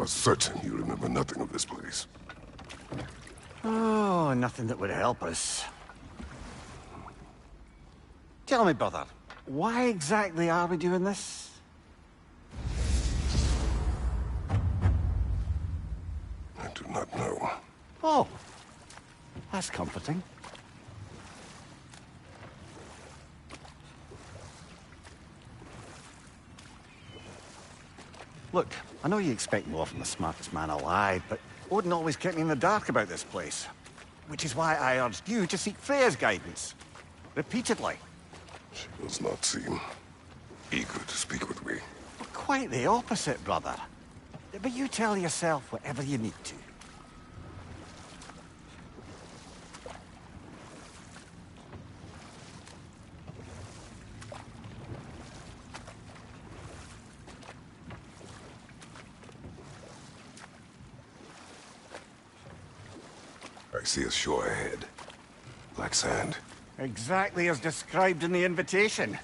are certain you remember nothing of this place. Oh, nothing that would help us. Tell me, brother, why exactly are we doing this? I do not know. Oh, that's comforting. Look, I know you expect more from the smartest man alive, but Odin always kept me in the dark about this place. Which is why I urged you to seek Freya's guidance. Repeatedly. She does not seem eager to speak with me. Quite the opposite, brother. But you tell yourself whatever you need to. I see a shore ahead. Black sand. Exactly as described in the invitation.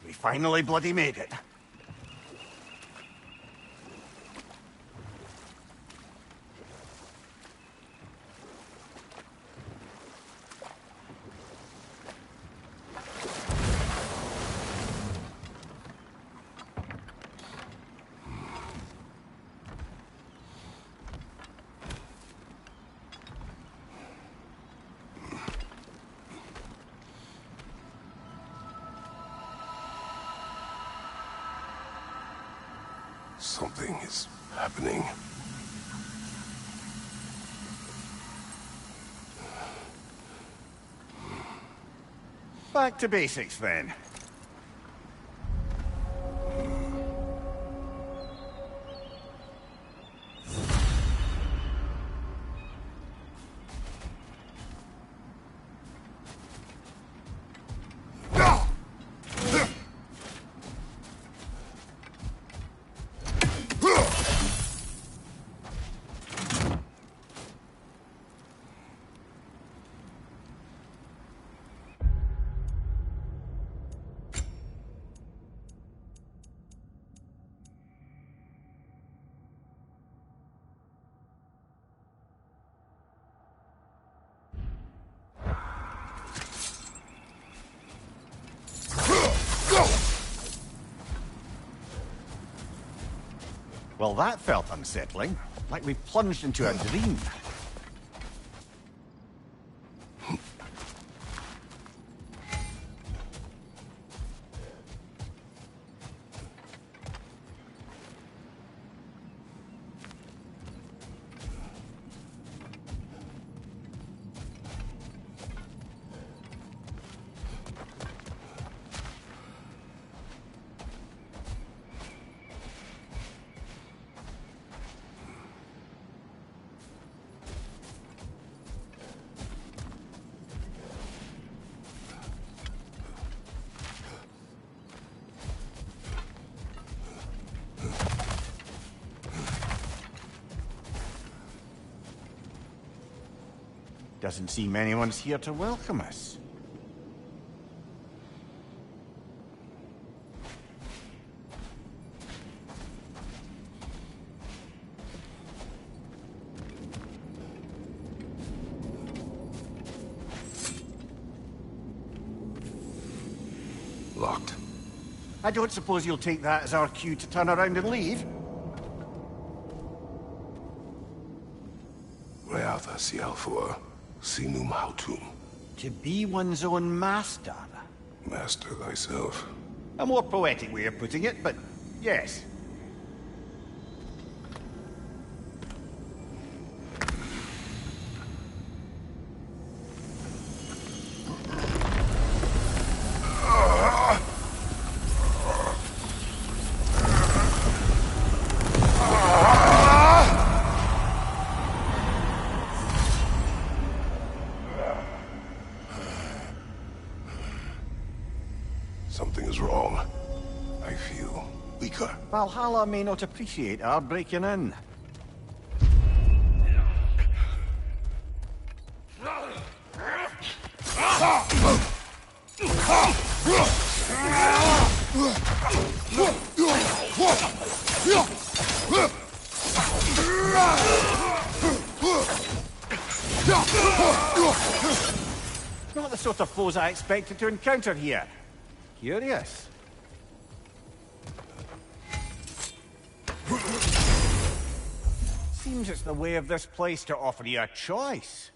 We finally bloody made it. Something is happening. Back to basics, then. Well, that felt unsettling. Like we plunged into a dream. Doesn't seem anyone's here to welcome us. Locked. I don't suppose you'll take that as our cue to turn around and leave? Reatha Sialfua, Sinum Hautum. To be one's own master. Master thyself. A more poetic way of putting it, but yes. Something is wrong. I feel weaker. Valhalla may not appreciate our breaking in. sort of foes I expected to encounter here. Curious. Seems it's the way of this place to offer you a choice.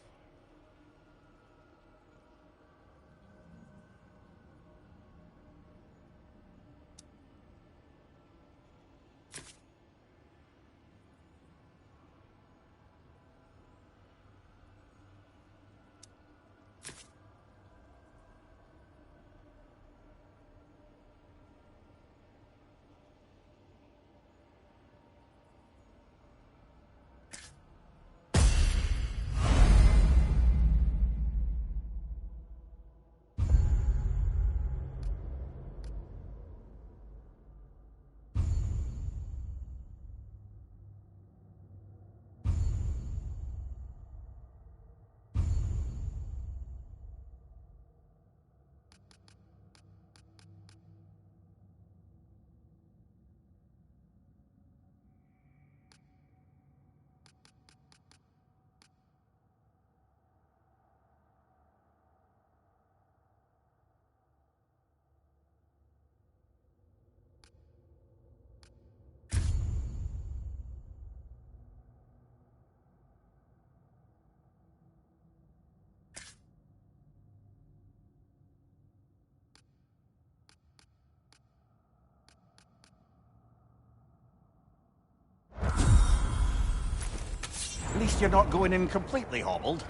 At least you're not going in completely hobbled.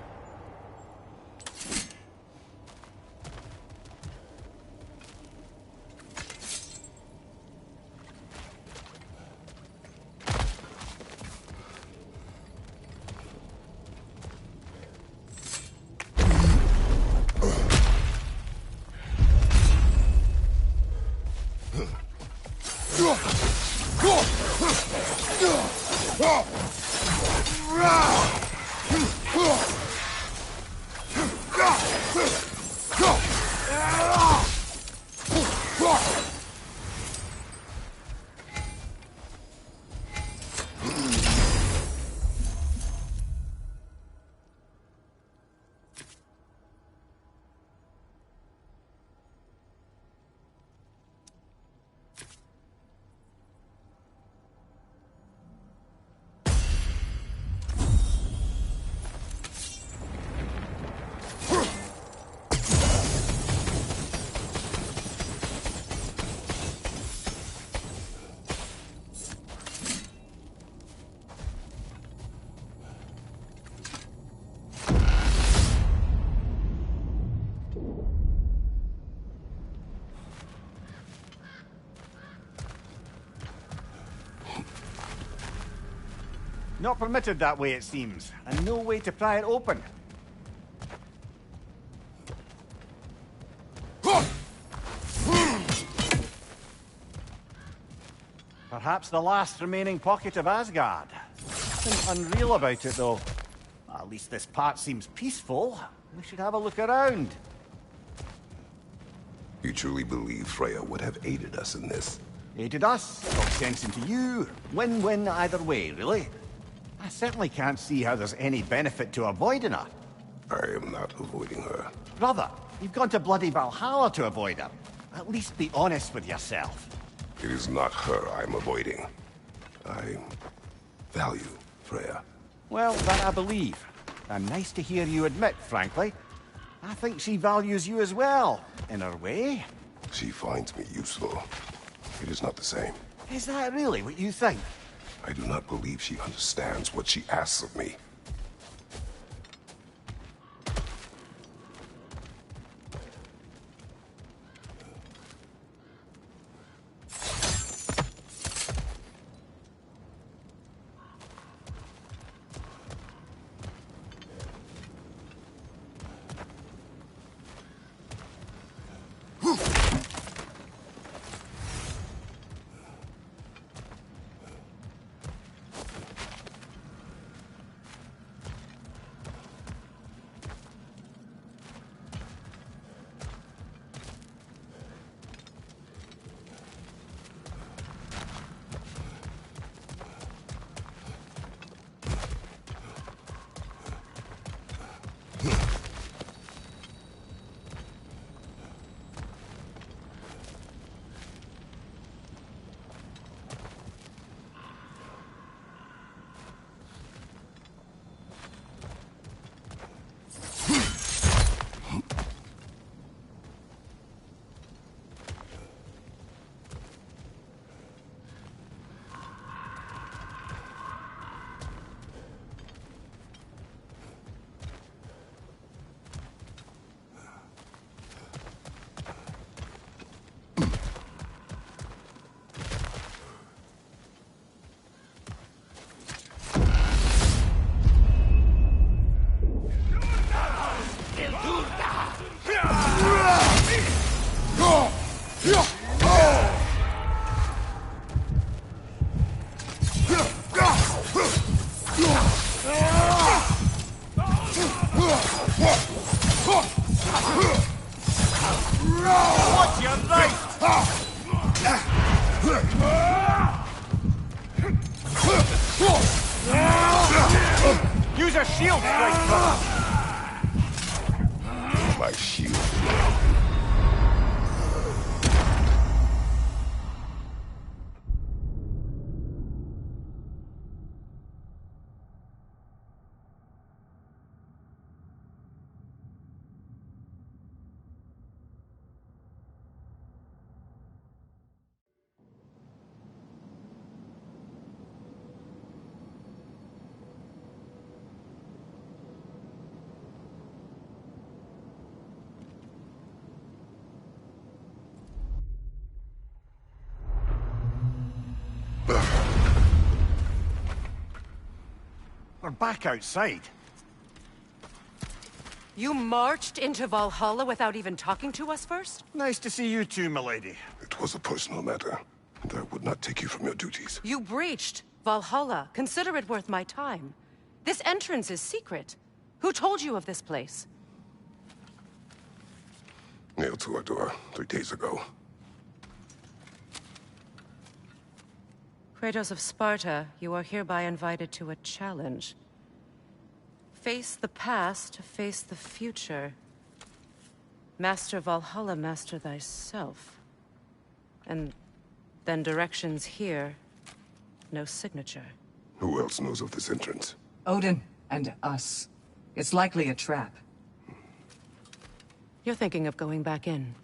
Not permitted that way, it seems, and no way to pry it open. Perhaps the last remaining pocket of Asgard. Nothing unreal about it, though. At least this part seems peaceful. We should have a look around. You truly believe Freya would have aided us in this? Aided us, talked sense into you. Win-win either way, really. I certainly can't see how there's any benefit to avoiding her. I am not avoiding her. Brother, you've gone to bloody Valhalla to avoid her. At least be honest with yourself. It is not her I'm avoiding. I value Freya. Well, that I believe. And nice to hear you admit, frankly. I think she values you as well, in her way. She finds me useful. It is not the same. Is that really what you think? I do not believe she understands what she asks of me. Use a shield strike, brother! My shield. We're back outside. You marched into Valhalla without even talking to us first? Nice to see you too, milady. It was a personal matter, and I would not take you from your duties. You breached Valhalla. Consider it worth my time. This entrance is secret. Who told you of this place? Nailed to our door 3 days ago. Kratos of Sparta, you are hereby invited to a challenge. Face the past, face the future. Master Valhalla, master thyself. And then directions here, no signature. Who else knows of this entrance? Odin and us. It's likely a trap. You're thinking of going back in.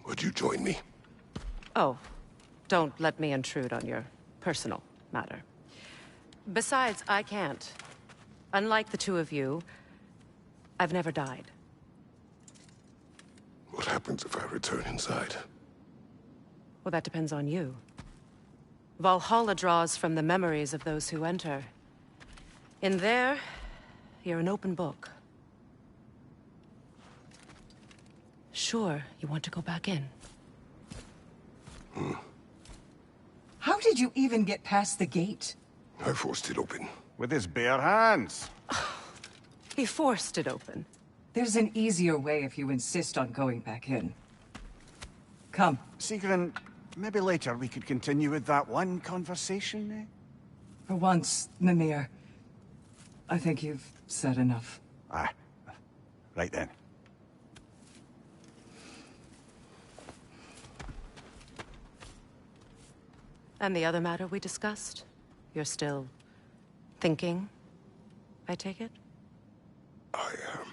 Would you join me? Oh, don't let me intrude on your personal matter. Besides, I can't. Unlike the two of you, I've never died. What happens if I return inside? Well, that depends on you. Valhalla draws from the memories of those who enter. In there, you're an open book. Sure, you want to go back in. How did you even get past the gate? I forced it open. With his bare hands. He forced it open. There's an easier way if you insist on going back in. Come. Sigrun, maybe later we could continue with that one conversation, eh? For once, Mimir, I think you've said enough. Ah, right then. And the other matter we discussed? You're still thinking, I take it? I am.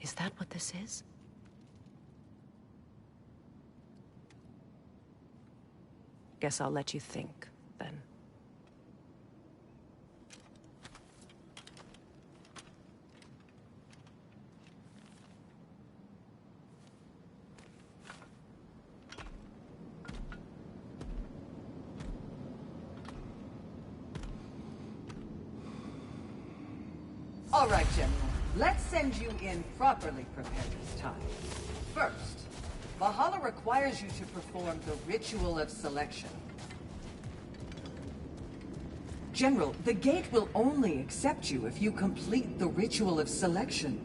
Is that what this is? Guess I'll let you think, then. All right, General. Let's send you in properly prepared this time. First, Valhalla requires you to perform the ritual of selection. General, the gate will only accept you if you complete the ritual of selection.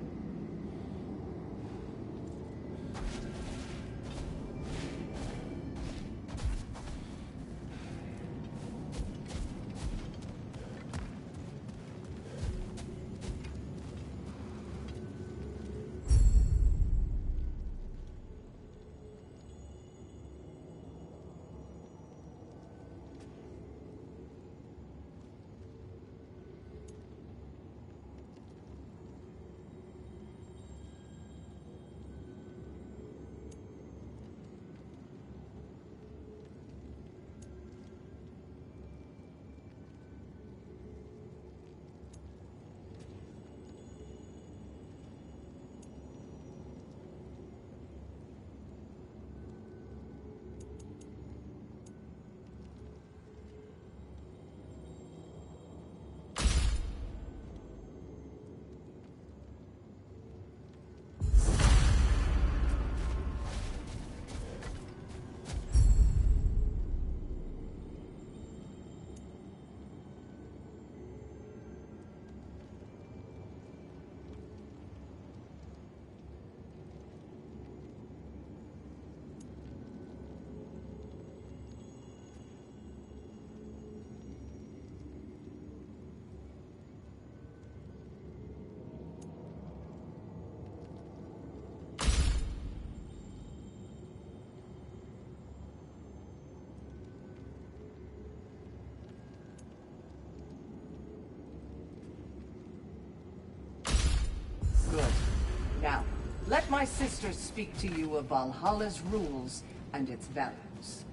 Let my sister speak to you of Valhalla's rules and its values.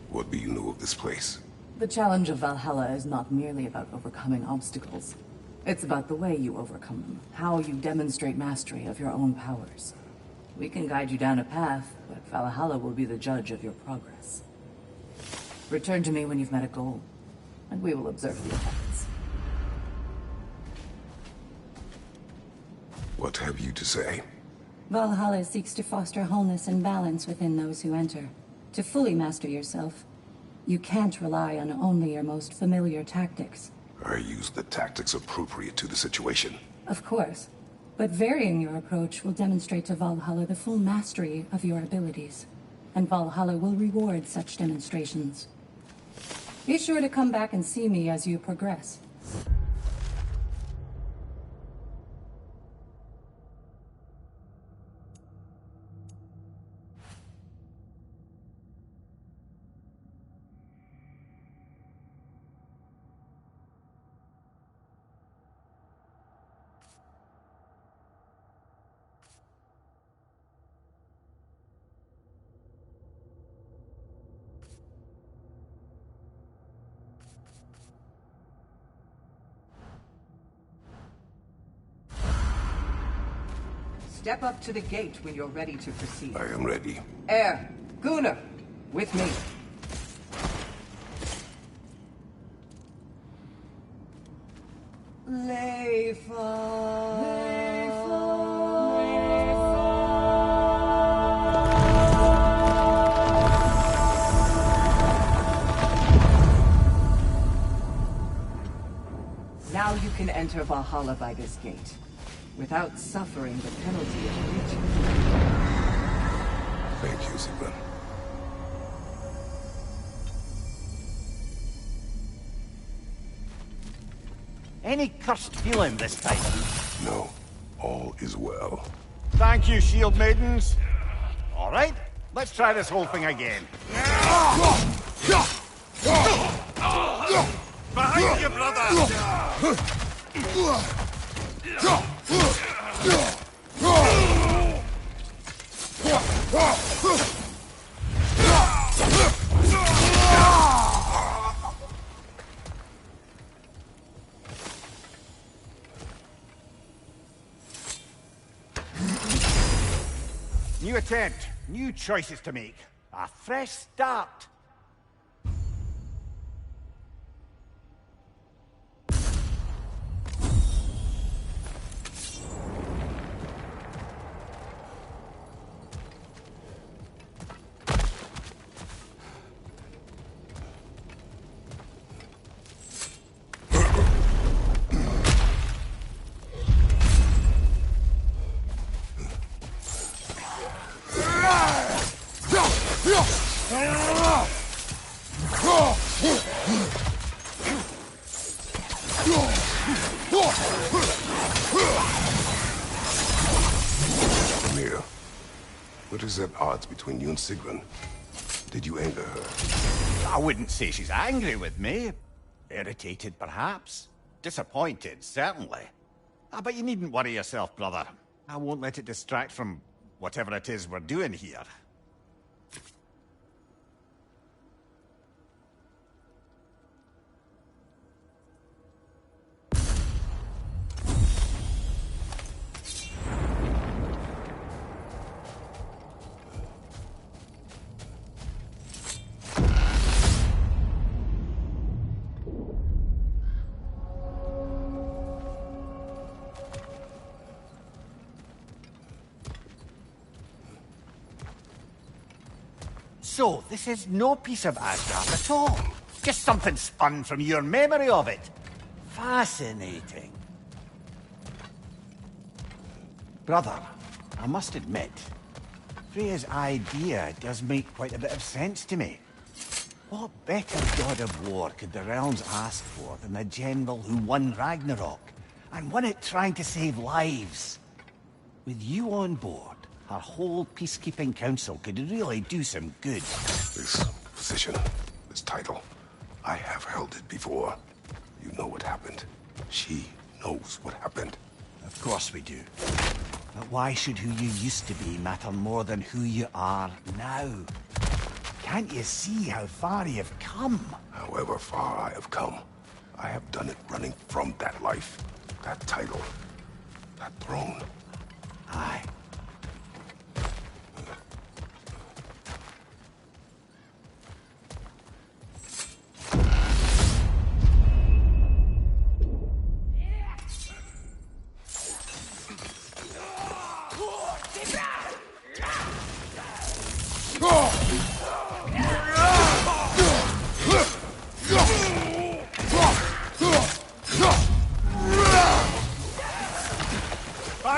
What do you know of this place? The challenge of Valhalla is not merely about overcoming obstacles. It's about the way you overcome them, how you demonstrate mastery of your own powers. We can guide you down a path, but Valhalla will be the judge of your progress. Return to me when you've met a goal, and we will observe the effects. What have you to say? Valhalla seeks to foster wholeness and balance within those who enter. To fully master yourself, you can't rely on only your most familiar tactics. I use the tactics appropriate to the situation. Of course, but varying your approach will demonstrate to Valhalla the full mastery of your abilities, and Valhalla will reward such demonstrations. Be sure to come back and see me as you progress. Step up to the gate when you're ready to proceed. I am ready. Gunnar, with me. Now you can enter Valhalla by this gate, without suffering the penalty of breaching. Thank you, Sigrun. Any cursed feeling this time? No, all is well. Thank you, shield maidens. All right, let's try this whole thing again. Behind you, brother! New attempt, new choices to make. A fresh start. Mira, what is at odds between you and Sigrun? Did you anger her? I wouldn't say she's angry with me. Irritated, perhaps. Disappointed, certainly. But you needn't worry yourself, brother. I won't let it distract from whatever it is we're doing here. So, this is no piece of Asgard at all. Just something spun from your memory of it. Fascinating. Brother, I must admit, Freya's idea does make quite a bit of sense to me. What better god of war could the realms ask for than the general who won Ragnarok, and won it trying to save lives? With you on board, our whole peacekeeping council could really do some good. This position, this title, I have held it before. You know what happened. She knows what happened. Of course we do. But why should who you used to be matter more than who you are now? Can't you see how far you've come? However far I have come, I have done it running from that life, that title, that throne. Aye.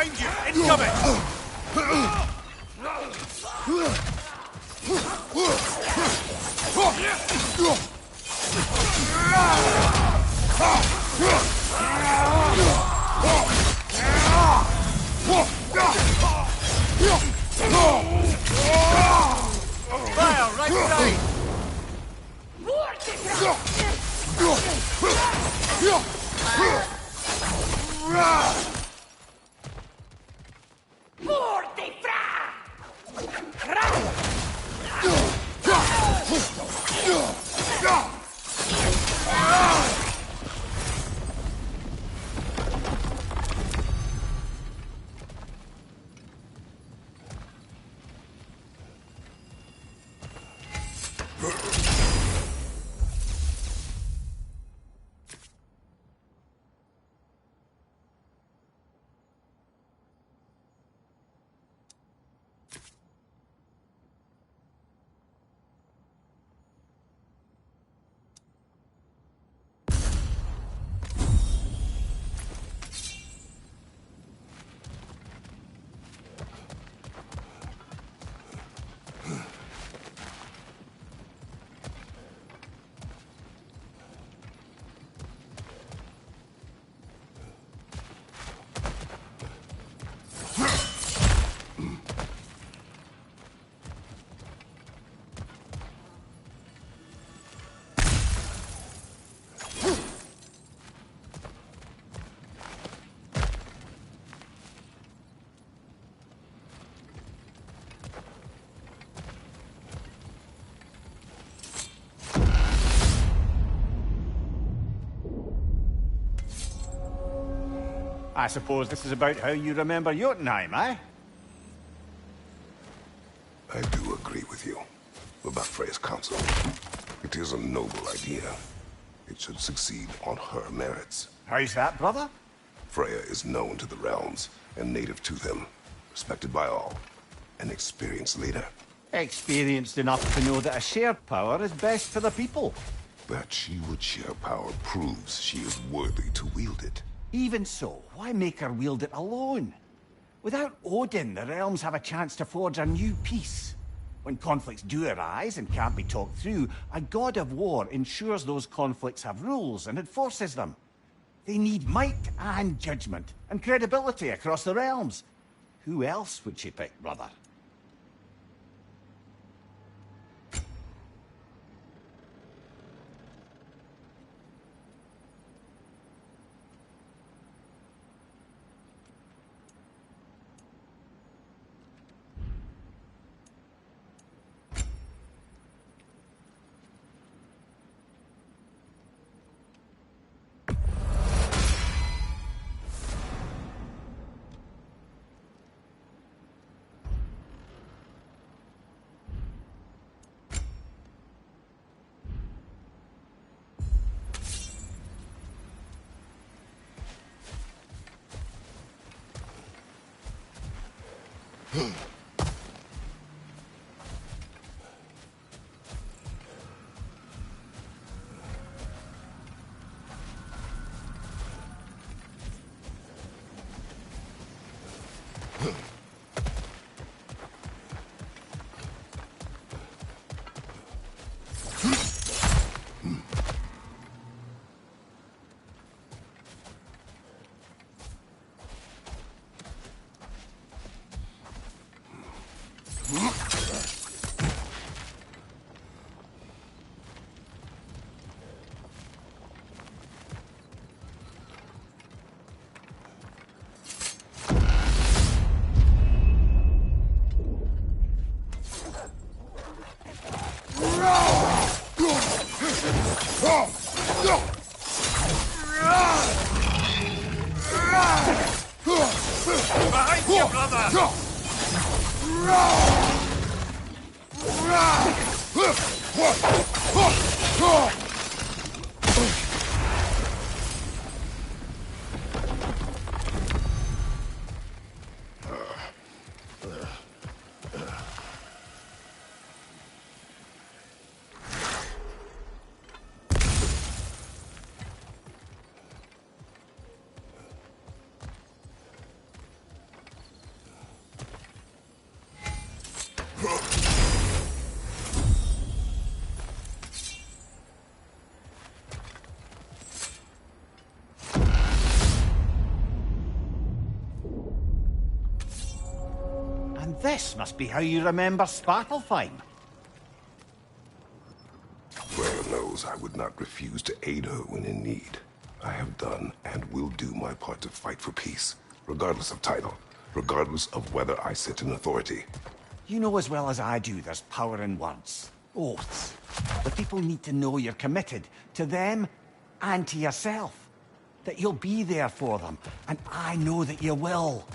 Behind you! Incoming! Fire right side! I suppose this is about how you remember Jotunheim, eh? I do agree with you about Freya's counsel. It is a noble idea. It should succeed on her merits. How's that, brother? Freya is known to the realms and native to them, respected by all, an experienced leader. Experienced enough to know that a shared power is best for the people. That she would share power proves she is worthy to wield it. Even so, why make her wield it alone? Without Odin, the realms have a chance to forge a new peace. When conflicts do arise and can't be talked through, a god of war ensures those conflicts have rules and enforces them. They need might and judgment and credibility across the realms. Who else would she pick, brother? And this must be how you remember Svartalfheim. Freya knows I would not refuse to aid her when in need. I have done and will do my part to fight for peace, regardless of title, regardless of whether I sit in authority. You know as well as I do there's power in words. Oaths. The people need to know you're committed to them and to yourself. That you'll be there for them, and I know that you will.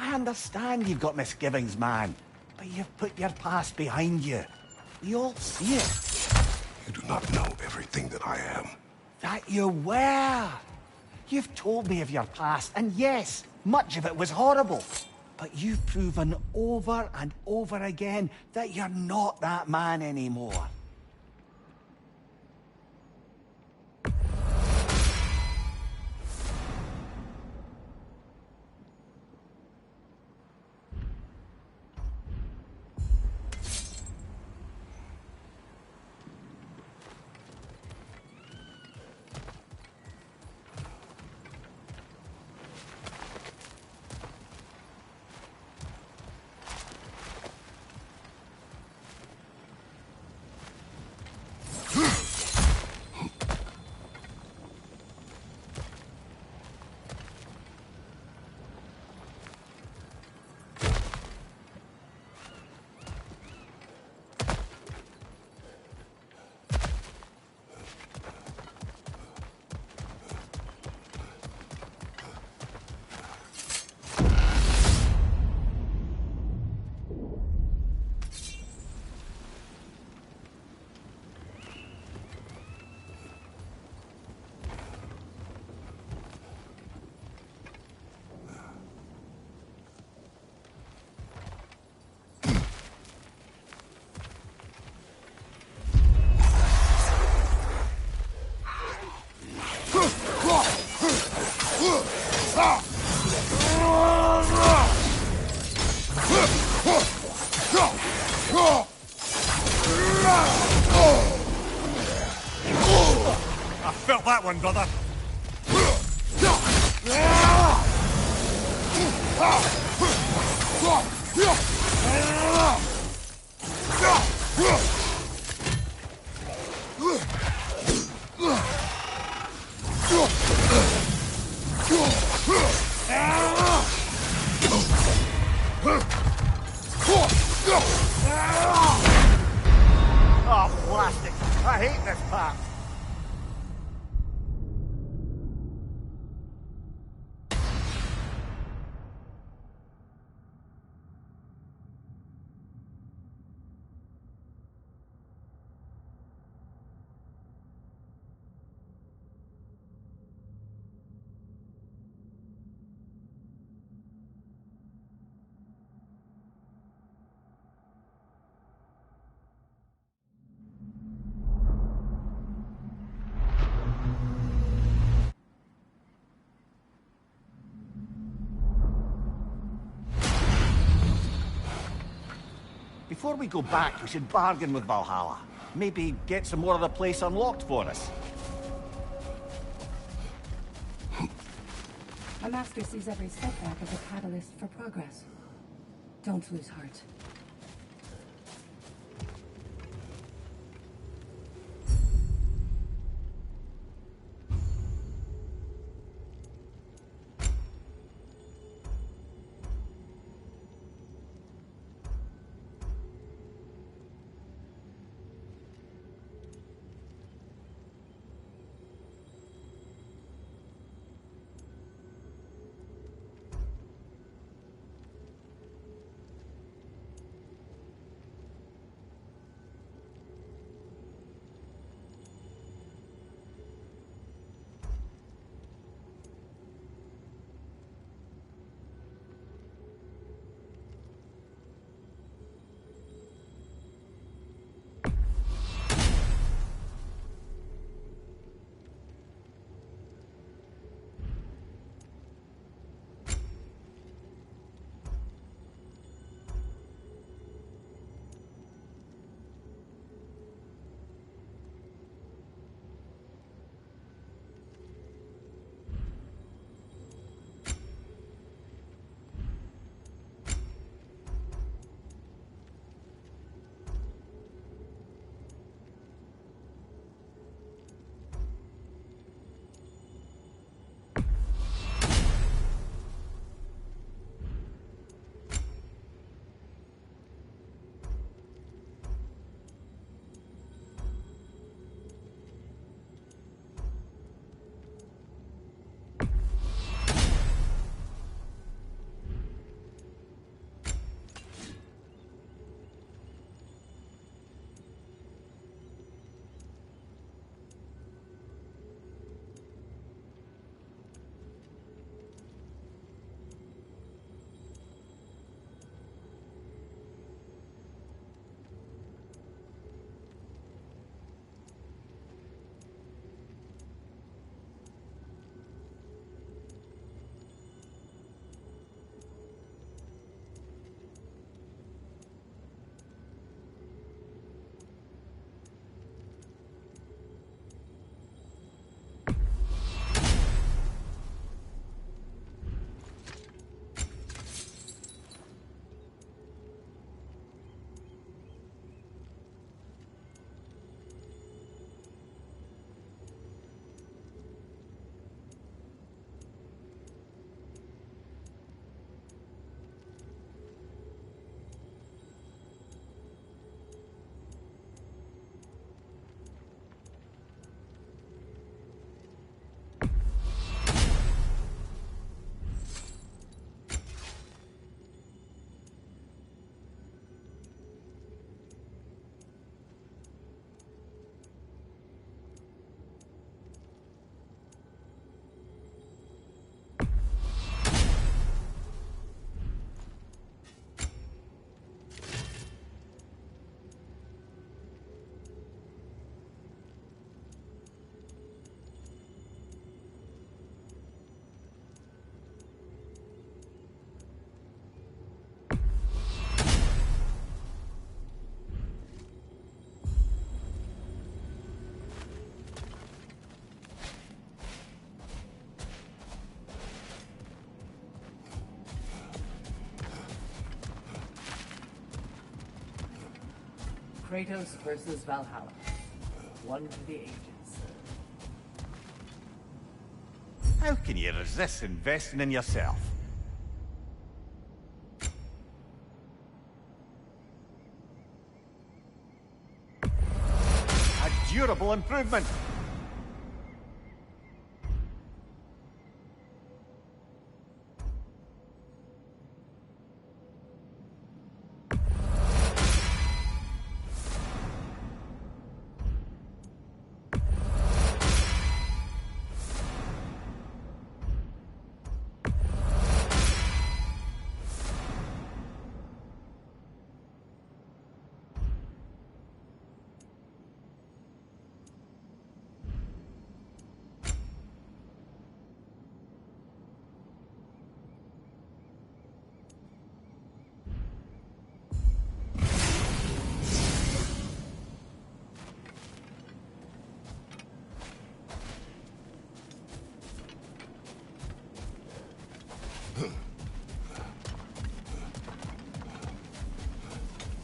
I understand you've got misgivings, man, but you've put your past behind you. We all see it. You do not know everything that I am. That you were. You've told me of your past, and yes, much of it was horrible. But you've proven over and over again that you're not that man anymore. I felt that one, brother. Oh, plastic. I hate this part. Before we go back, we should bargain with Valhalla. Maybe get some more of the place unlocked for us. A master sees every setback as a catalyst for progress. Don't lose heart. Kratos versus Valhalla. One for the ages. How can you resist investing in yourself? A durable improvement.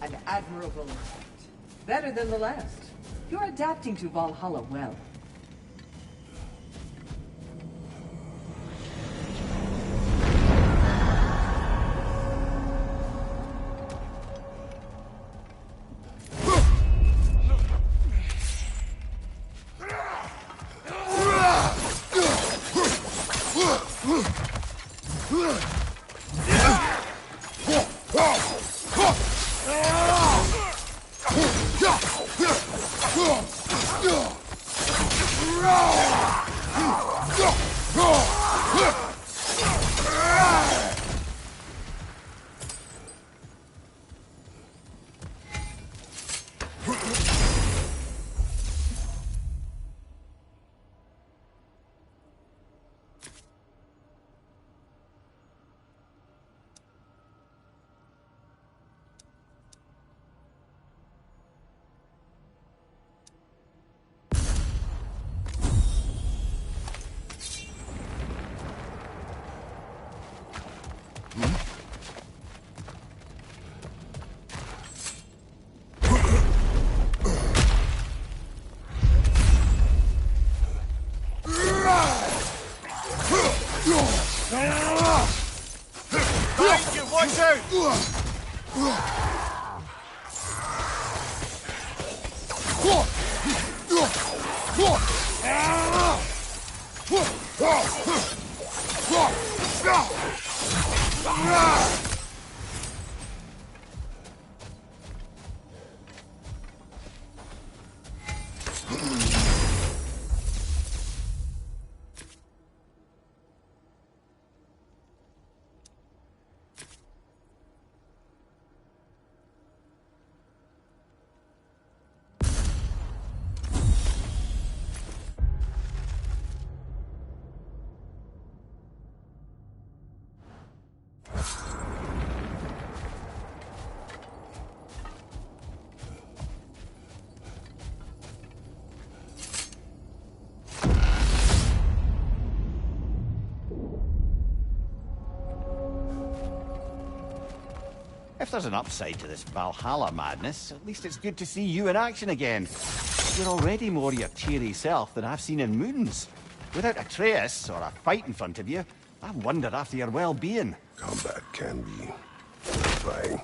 An admirable attempt. Better than the last. You're adapting to Valhalla well. Thank you, watch out! If there's an upside to this Valhalla madness, at least it's good to see you in action again. You're already more your cheery self than I've seen in moons. Without Atreus or a fight in front of you, I wonder after your well-being. Combat can be satisfying.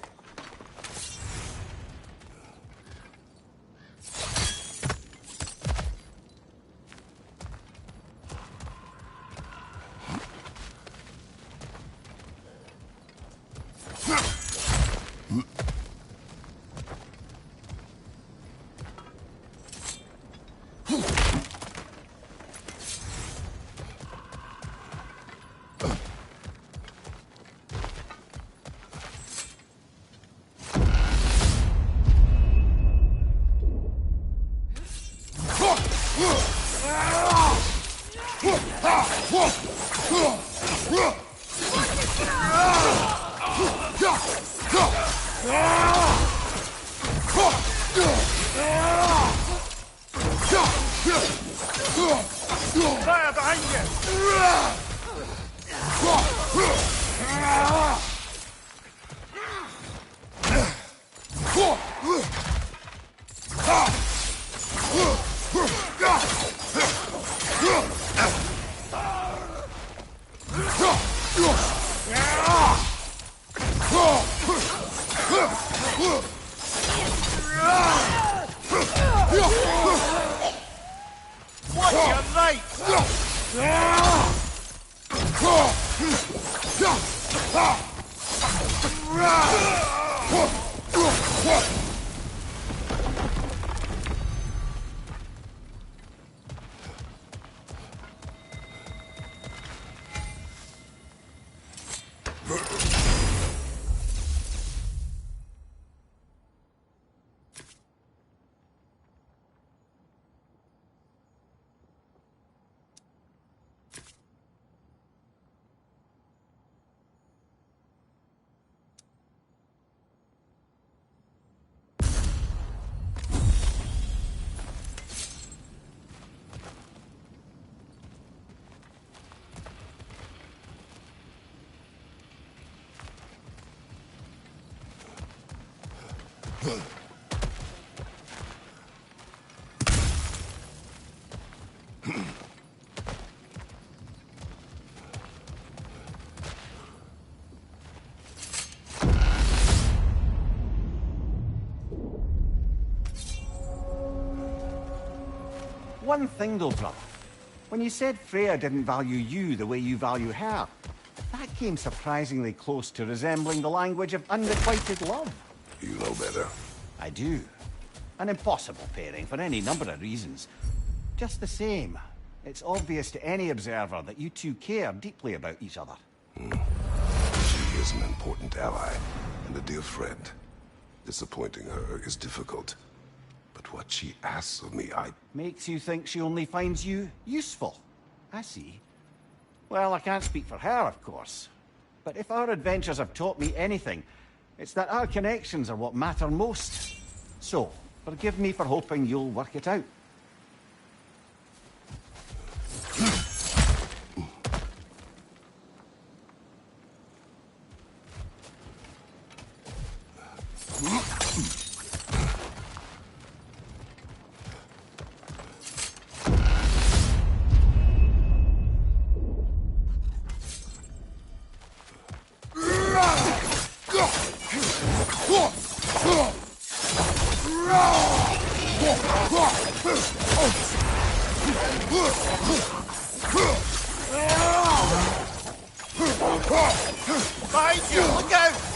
Fire behind you! Watch your mate! One thing though, brother. When you said Freya didn't value you the way you value her, that came surprisingly close to resembling the language of unrequited love. You know better. I do. An impossible pairing for any number of reasons. Just the same, it's obvious to any observer that you two care deeply about each other. She is an important ally and a dear friend. Disappointing her is difficult. But what she asks of me, Makes you think she only finds you useful. I see. Well, I can't speak for her, of course. But if our adventures have taught me anything, it's that our connections are what matter most. So, forgive me for hoping you'll work it out. Behind you! Look out!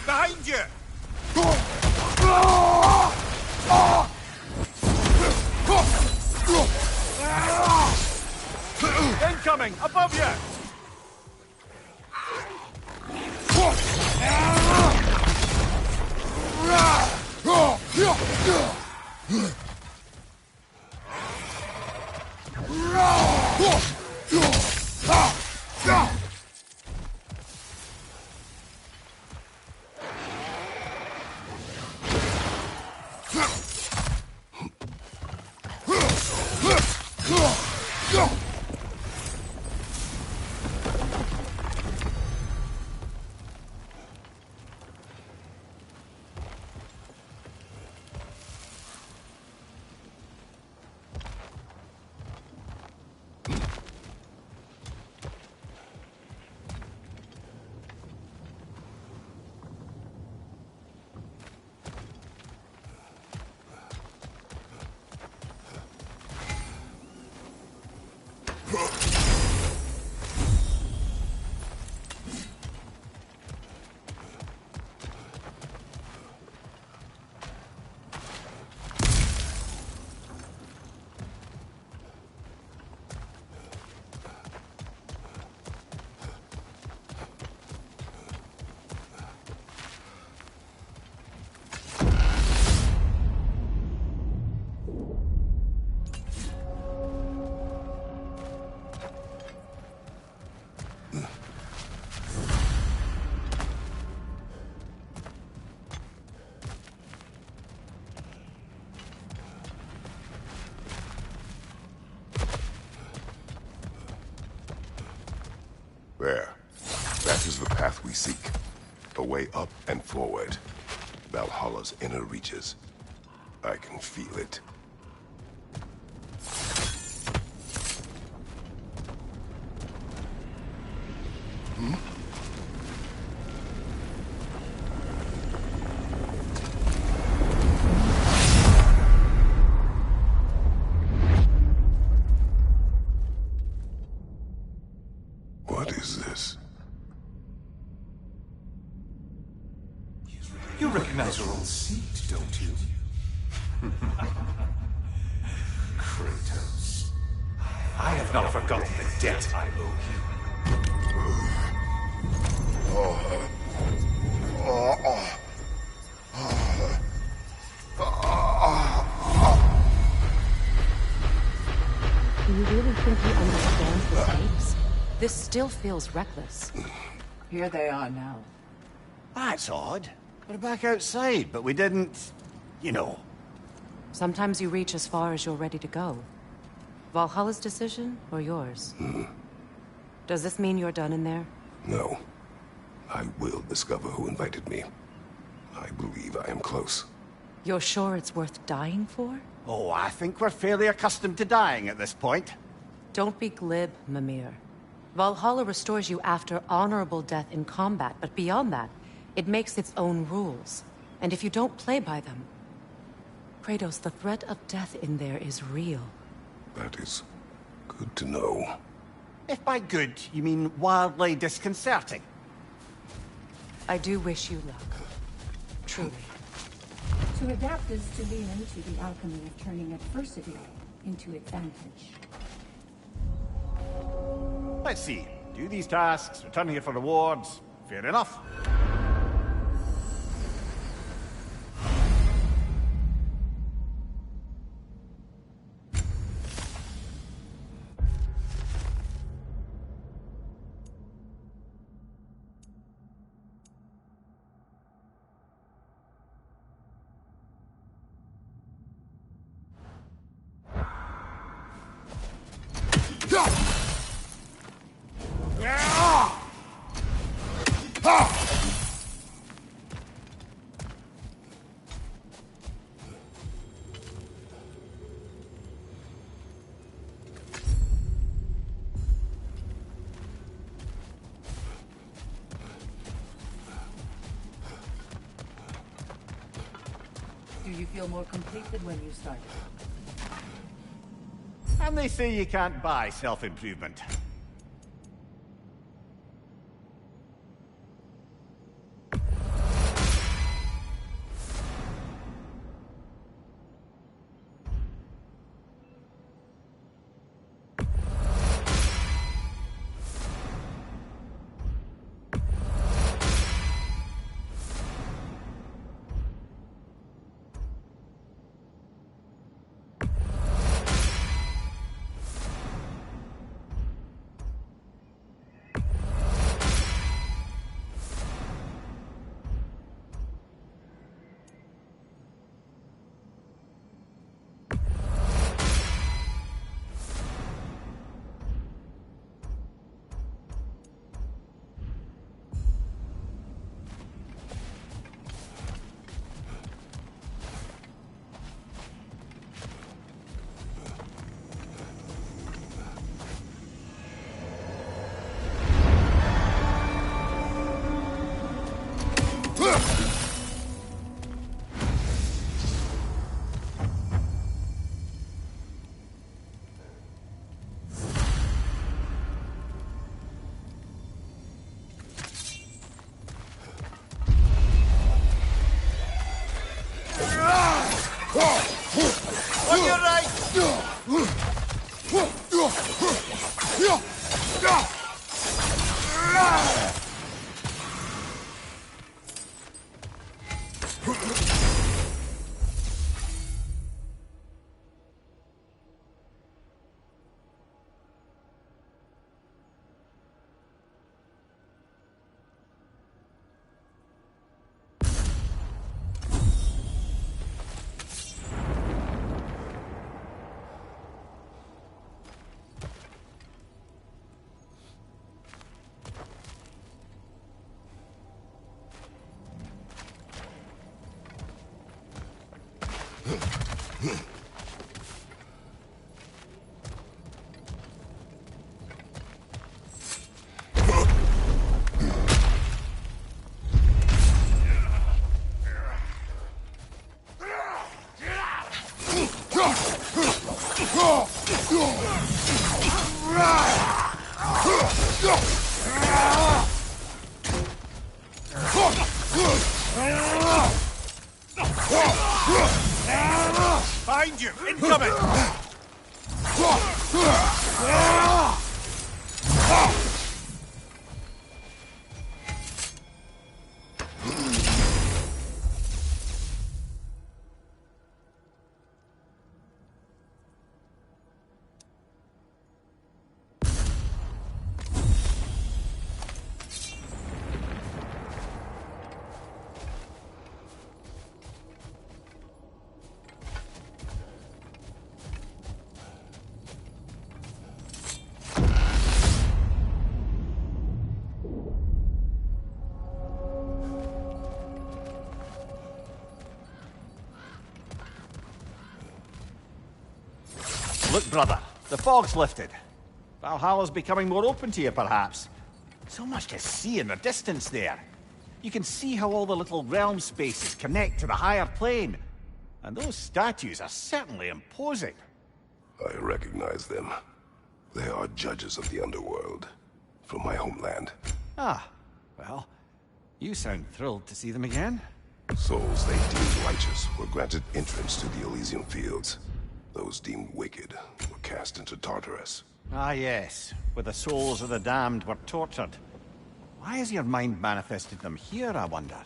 Behind you! Incoming! Above you! There. That is the path we seek. A way up and forward. Valhalla's inner reaches. I can feel it. What is this? You recognize your old seat, don't you? Kratos. I have not forgotten the debt I owe Do you really think he understands the stakes? This still feels reckless. Here they are now. That's odd. We're back outside, but we didn't... you know. Sometimes you reach as far as you're ready to go. Valhalla's decision, or yours? Does this mean you're done in there? No. I will discover who invited me. I believe I am close. You're sure it's worth dying for? Oh, I think we're fairly accustomed to dying at this point. Don't be glib, Mimir. Valhalla restores you after honorable death in combat, but beyond that, it makes its own rules. And if you don't play by them... Kratos, the threat of death in there is real. That is good to know. If by good, you mean wildly disconcerting. I do wish you luck. Truly. To adapt is to lean into the alchemy of turning adversity into advantage. Let's see. Do these tasks, return here for rewards. Fair enough. Do you feel more complete than when you started? And they say you can't buy self-improvement. On your right! Behind you! Incoming! Look, brother, the fog's lifted. Valhalla's becoming more open to you, perhaps. So much to see in the distance there. You can see how all the little realm spaces connect to the higher plane. And those statues are certainly imposing. I recognize them. They are judges of the underworld, from my homeland. Ah, well, you sound thrilled to see them again. Souls they deemed righteous were granted entrance to the Elysium Fields. Those deemed wicked were cast into Tartarus. Ah, yes, where the souls of the damned were tortured. Why has your mind manifested them here, I wonder?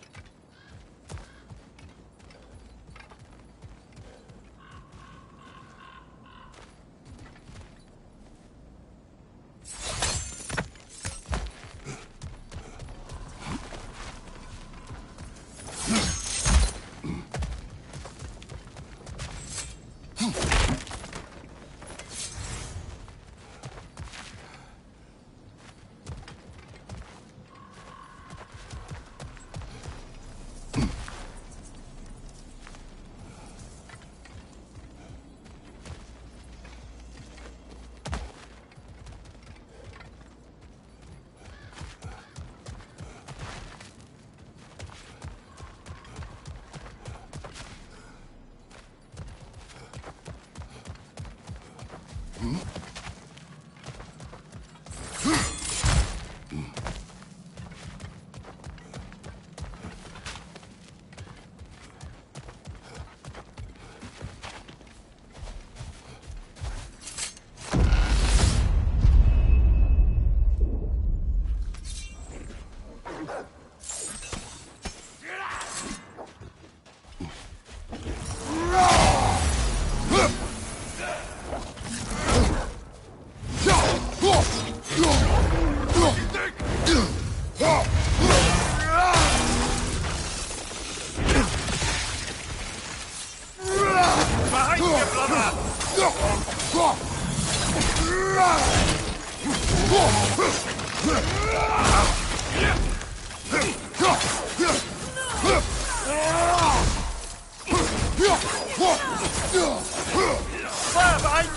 Fire behind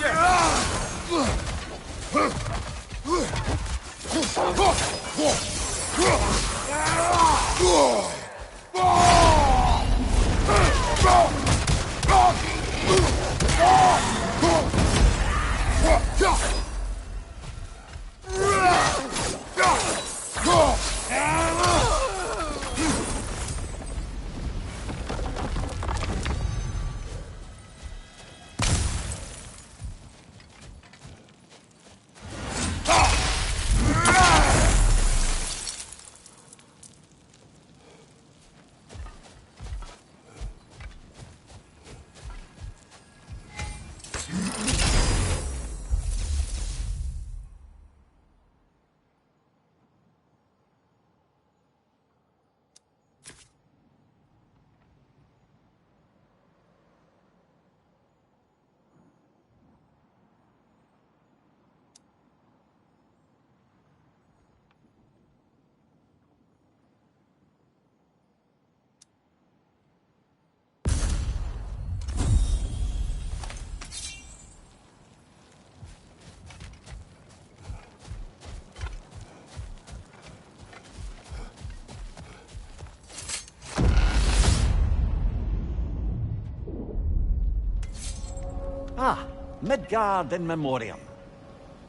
Ah, Midgard in memoriam.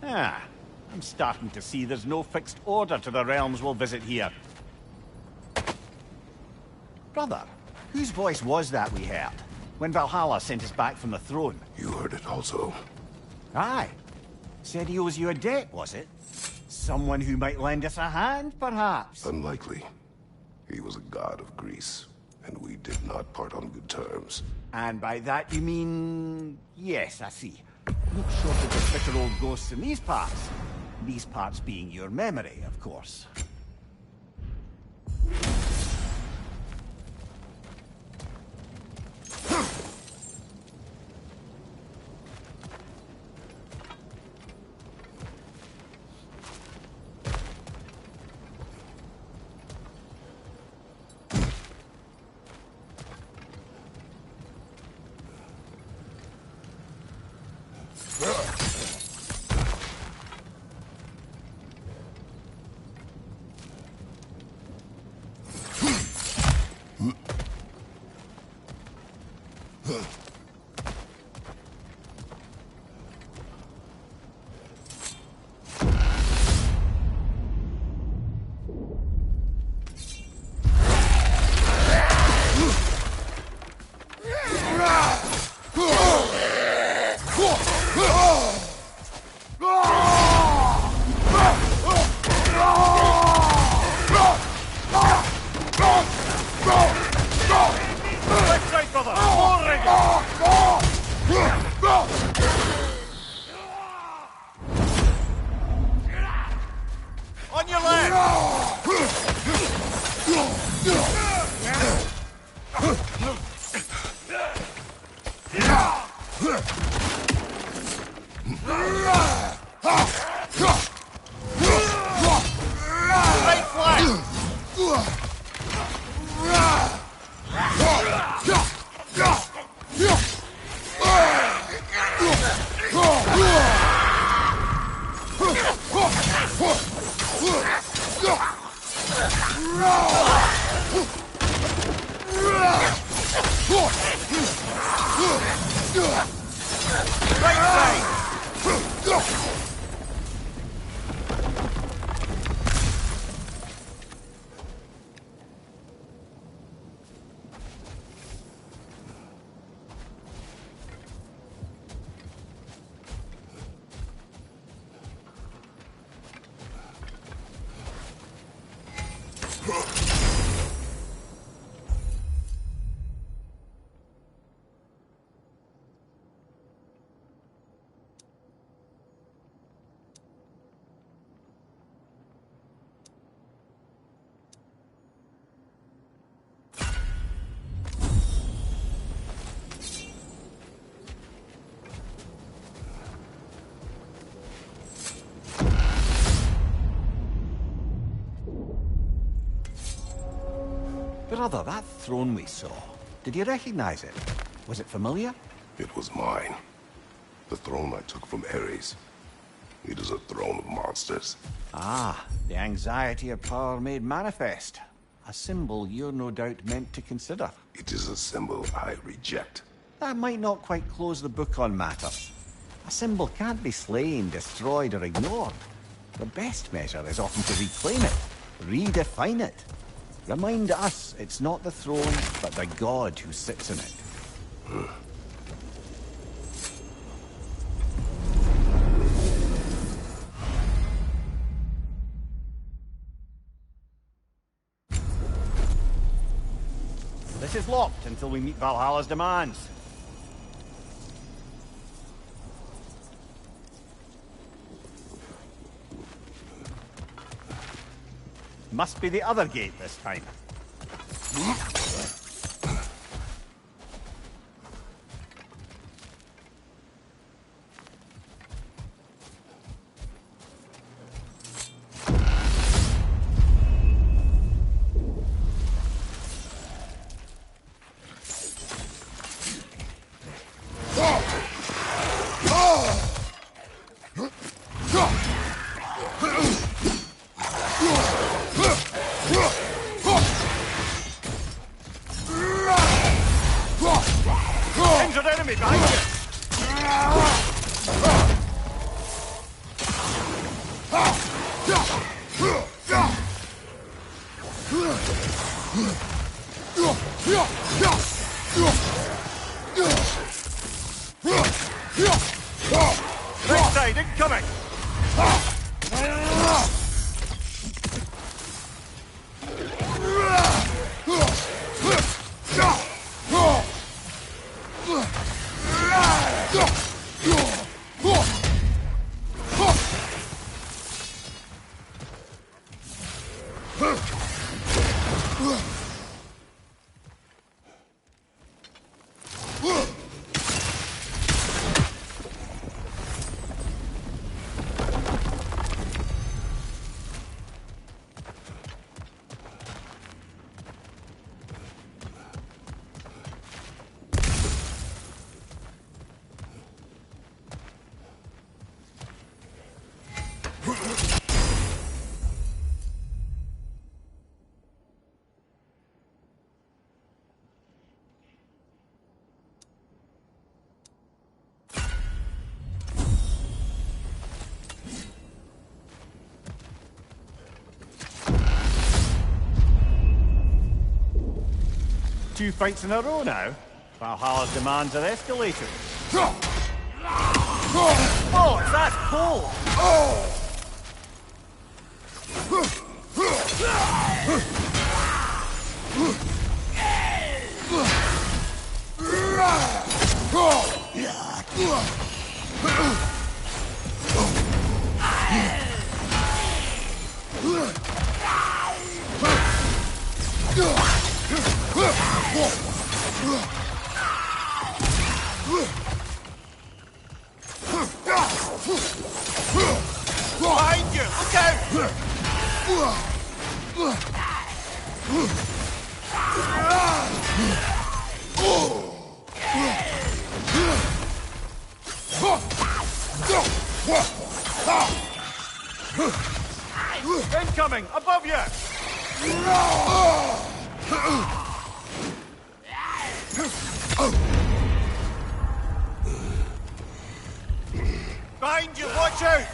Ah, I'm starting to see there's no fixed order to the realms we'll visit here. Brother, whose voice was that we heard when Valhalla sent us back from the throne? You heard it also. Aye. Said he owes you a debt, was it? Someone who might lend us a hand, perhaps? Unlikely. He was a god of Greece, and we did not part on good terms. And by that you mean... Yes, I see. No shortage of bitter old ghosts in these parts. These parts being your memory, of course. Brother, that throne we saw, did you recognize it? Was it familiar? It was mine. The throne I took from Ares. It is a throne of monsters. Ah, the anxiety of power made manifest. A symbol you're no doubt meant to consider. It is a symbol I reject. That might not quite close the book on matters. A symbol can't be slain, destroyed, or ignored. The best measure is often to reclaim it, redefine it. Remind us it's not the throne, but the god who sits in it. This is locked until we meet Valhalla's demands. Must be the other gate this time. Injured enemy behind you! Right side, incoming! Two fights in a row now. Valhalla's demands are escalated. Oh, that's cool! Behind you! Look out! Incoming! Above you! Behind you! Watch out!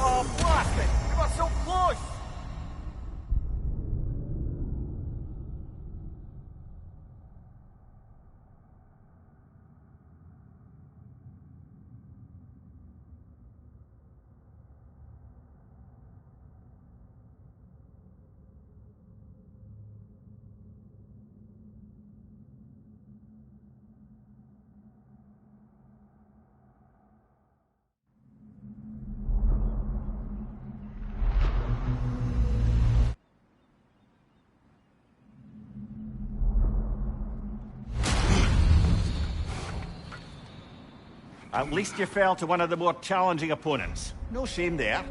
Oh, blast it! You got so close! At least you fell to one of the more challenging opponents. No shame there.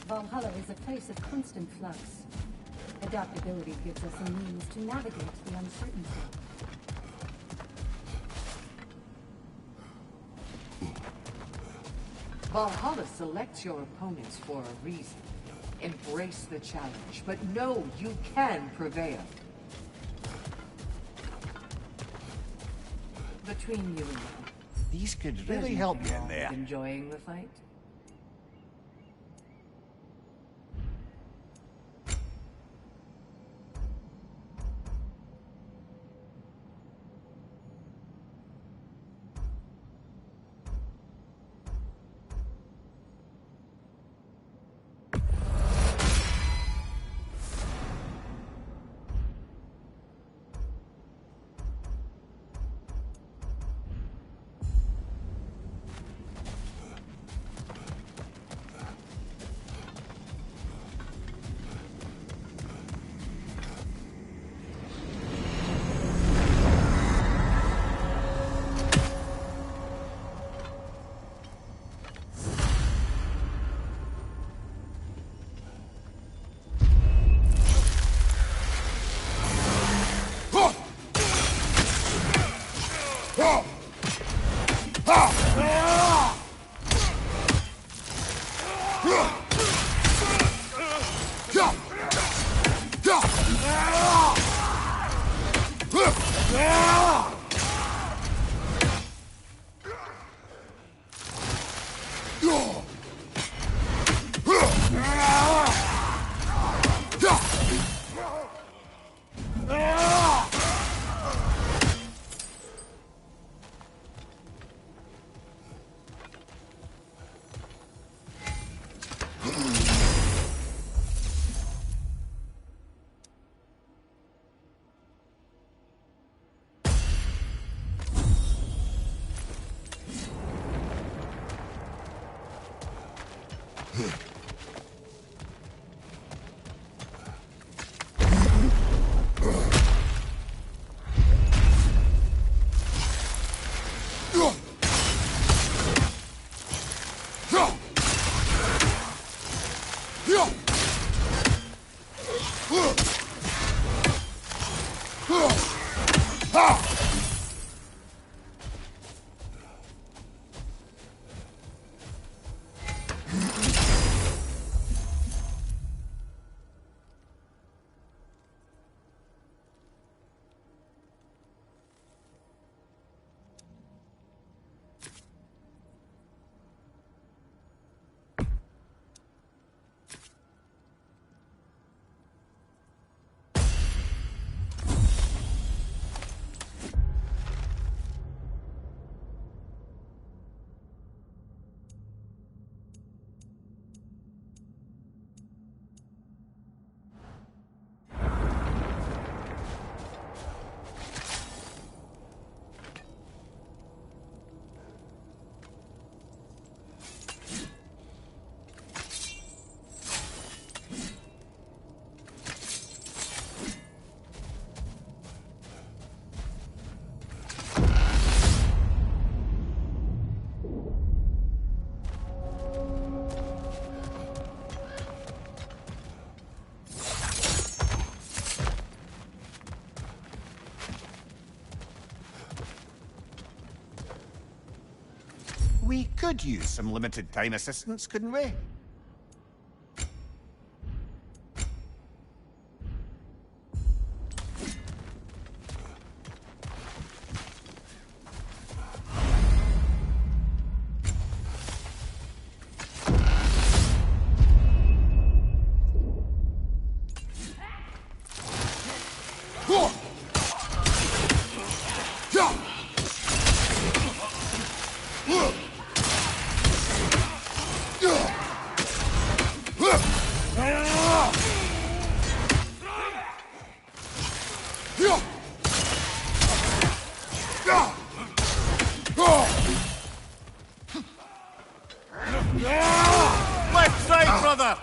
Valhalla is a place of constant flux. Adaptability gives us a means to navigate the uncertainty. Valhalla selects your opponents for a reason. Embrace the challenge, but know you can prevail. Between you and me, These could really help you in there. enjoying the fight? We could use some limited time assistance, couldn't we? Left side, brother!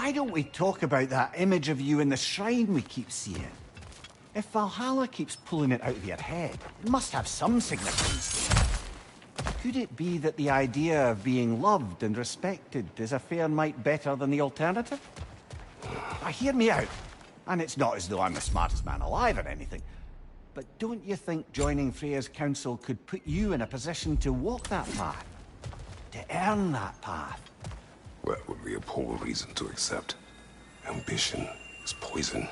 why don't we talk about that image of you in the shrine we keep seeing? If Valhalla keeps pulling it out of your head, it must have some significance. Could it be that the idea of being loved and respected is a fair mite better than the alternative? Now, hear me out. And it's not as though I'm the smartest man alive or anything. But don't you think joining Freya's council could put you in a position to walk that path? To earn that path? That would be a poor reason to accept. Ambition is poison.